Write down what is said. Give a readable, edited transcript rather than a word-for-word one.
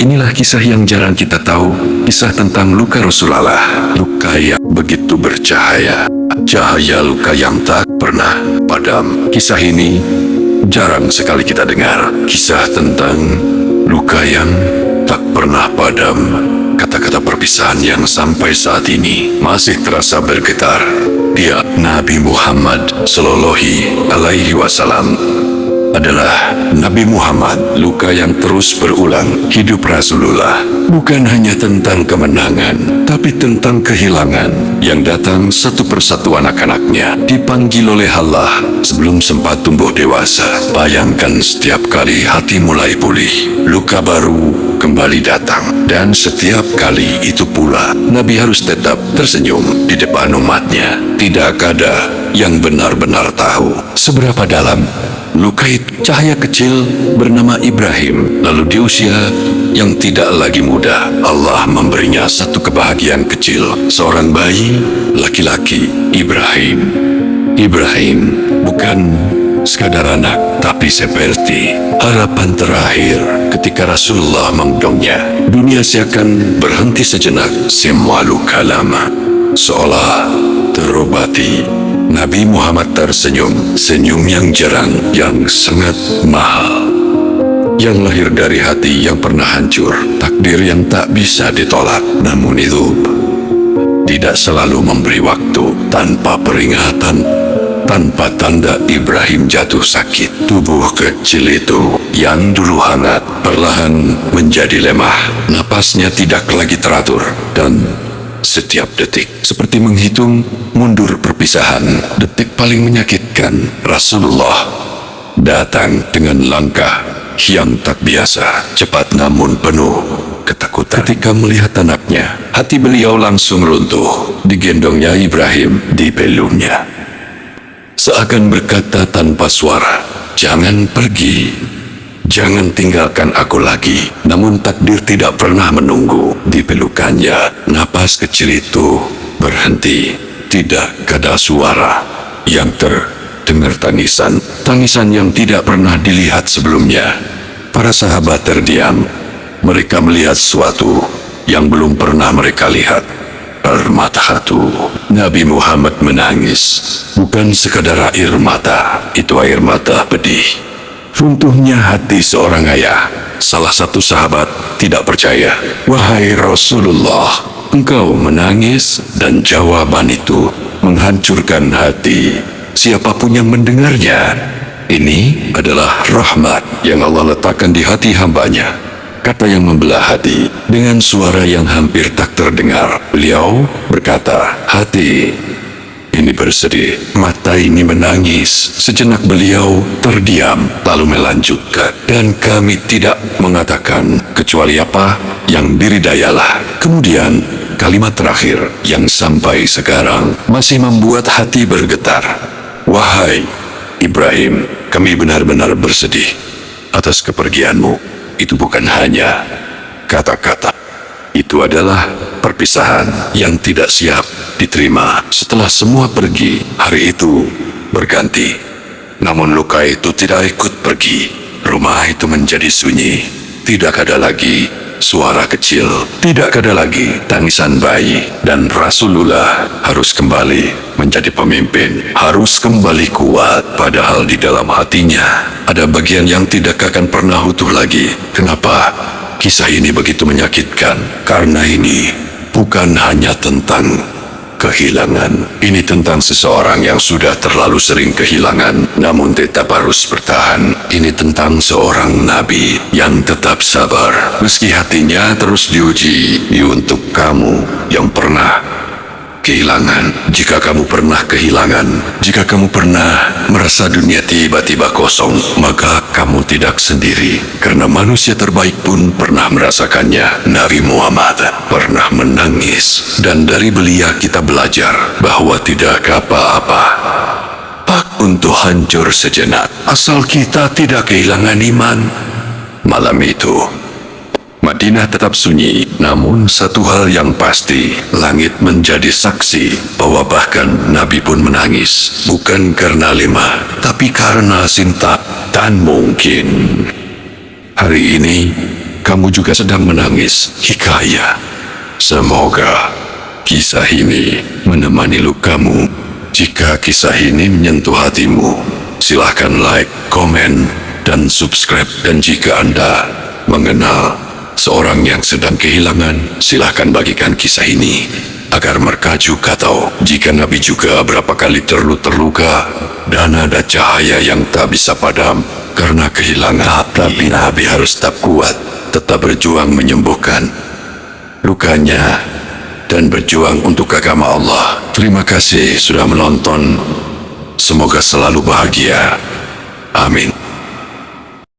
Inilah kisah yang jarang kita tahu, kisah tentang luka Rasulullah. Luka yang begitu bercahaya, cahaya luka yang tak pernah padam. Kisah ini jarang sekali kita dengar, kisah tentang luka yang tak pernah padam. Kata-kata perpisahan yang sampai saat ini masih terasa bergetar. Dia, Nabi Muhammad Sallallahu Alaihi Wasallam, adalah Nabi Muhammad. Luka yang terus berulang. Hidup Rasulullah bukan hanya tentang kemenangan, tapi tentang kehilangan yang datang satu persatu. Anak-anaknya dipanggil oleh Allah sebelum sempat tumbuh dewasa. Bayangkan setiap kali hati mulai pulih, luka baru kembali datang. Dan setiap kali itu pula Nabi harus tetap tersenyum di depan umatnya. Tidak ada yang benar-benar tahu seberapa dalam luka itu. Cahaya kecil bernama Ibrahim, lalu di usia yang tidak lagi muda, Allah memberinya satu kebahagiaan kecil, seorang bayi laki-laki. Ibrahim bukan sekadar anak, tapi seperti harapan terakhir. Ketika Rasulullah menggendongnya, dunia seakan berhenti sejenak. Semua luka lama seolah terobati. Nabi Muhammad tersenyum, senyum yang jarang, yang sangat mahal, yang lahir dari hati yang pernah hancur, takdir yang tak bisa ditolak. Namun itu tidak selalu memberi waktu. Tanpa peringatan, tanpa tanda, Ibrahim jatuh sakit. Tubuh kecil itu yang dulu hangat perlahan menjadi lemah. Napasnya tidak lagi teratur, dan setiap detik seperti menghitung mundur perpisahan. Detik paling menyakitkan, Rasulullah datang dengan langkah yang tak biasa, cepat namun penuh ketakutan. Ketika melihat anaknya, hati beliau langsung runtuh. Digendongnya Ibrahim, dipeluknya, seakan berkata tanpa suara, "Jangan pergi. Jangan tinggalkan aku lagi." Namun takdir tidak pernah menunggu. Di pelukannya, napas kecil itu berhenti. Tidak ada suara yang terdengar. Tangisan yang tidak pernah dilihat sebelumnya. Para sahabat terdiam. Mereka melihat sesuatu yang belum pernah mereka lihat. Air mata hatu. Nabi Muhammad menangis. Bukan sekadar air mata, itu air mata pedih. Runtuhnya hati seorang ayah. Salah satu sahabat tidak percaya. "Wahai Rasulullah, engkau menangis?" Dan jawaban itu menghancurkan hati siapapun yang mendengarnya. Ini adalah rahmat yang Allah letakkan di hati hambanya. Kata yang membelah hati. Dengan suara yang hampir tak terdengar, beliau berkata, "Hati ini bersedih, mata ini menangis." Sejenak beliau terdiam, lalu melanjutkan, "Dan kami tidak mengatakan kecuali apa yang diridayalah." Kemudian kalimat terakhir yang sampai sekarang masih membuat hati bergetar. "Wahai Ibrahim, kami benar-benar bersedih atas kepergianmu." Itu bukan hanya kata-kata. Itu adalah perpisahan yang tidak siap diterima. Setelah semua pergi, hari itu berganti. Namun luka itu tidak ikut pergi. Rumah itu menjadi sunyi. Tidak ada lagi suara kecil. Tidak ada lagi tangisan bayi. Dan Rasulullah harus kembali menjadi pemimpin. Harus kembali kuat. Padahal di dalam hatinya ada bagian yang tidak akan pernah utuh lagi. Kenapa kisah ini begitu menyakitkan? Karena ini bukan hanya tentang kehilangan. Ini tentang seseorang yang sudah terlalu sering kehilangan, namun tetap harus bertahan. Ini tentang seorang nabi yang tetap sabar, meski hatinya terus diuji. Ini untuk kamu yang pernah kehilangan. Jika kamu pernah kehilangan, jika kamu pernah merasa dunia tiba-tiba kosong, maka kamu tidak sendiri. Karena manusia terbaik pun pernah merasakannya. Nabi Muhammad pernah menangis. Dan dari beliau kita belajar bahwa tidak apa-apa untuk hancur sejenak, asal kita tidak kehilangan iman. Malam itu Madinah tetap sunyi, namun satu hal yang pasti, langit menjadi saksi bahwa bahkan Nabi pun menangis. Bukan karena lemah, tapi karena cinta. Dan mungkin hari ini kamu juga sedang menangis. Hikayah. Semoga kisah ini menemani lukamu. Jika kisah ini menyentuh hatimu, silahkan like, komen, dan subscribe. Dan jika Anda mengenal seorang yang sedang kehilangan, silahkan bagikan kisah ini agar mereka juga tahu jika Nabi juga berapa kali terluka dan ada cahaya yang tak bisa padam karena kehilangan. Tapi Nabi harus tetap kuat, tetap berjuang menyembuhkan lukanya dan berjuang untuk agama Allah. Terima kasih sudah menonton. Semoga selalu bahagia. Amin.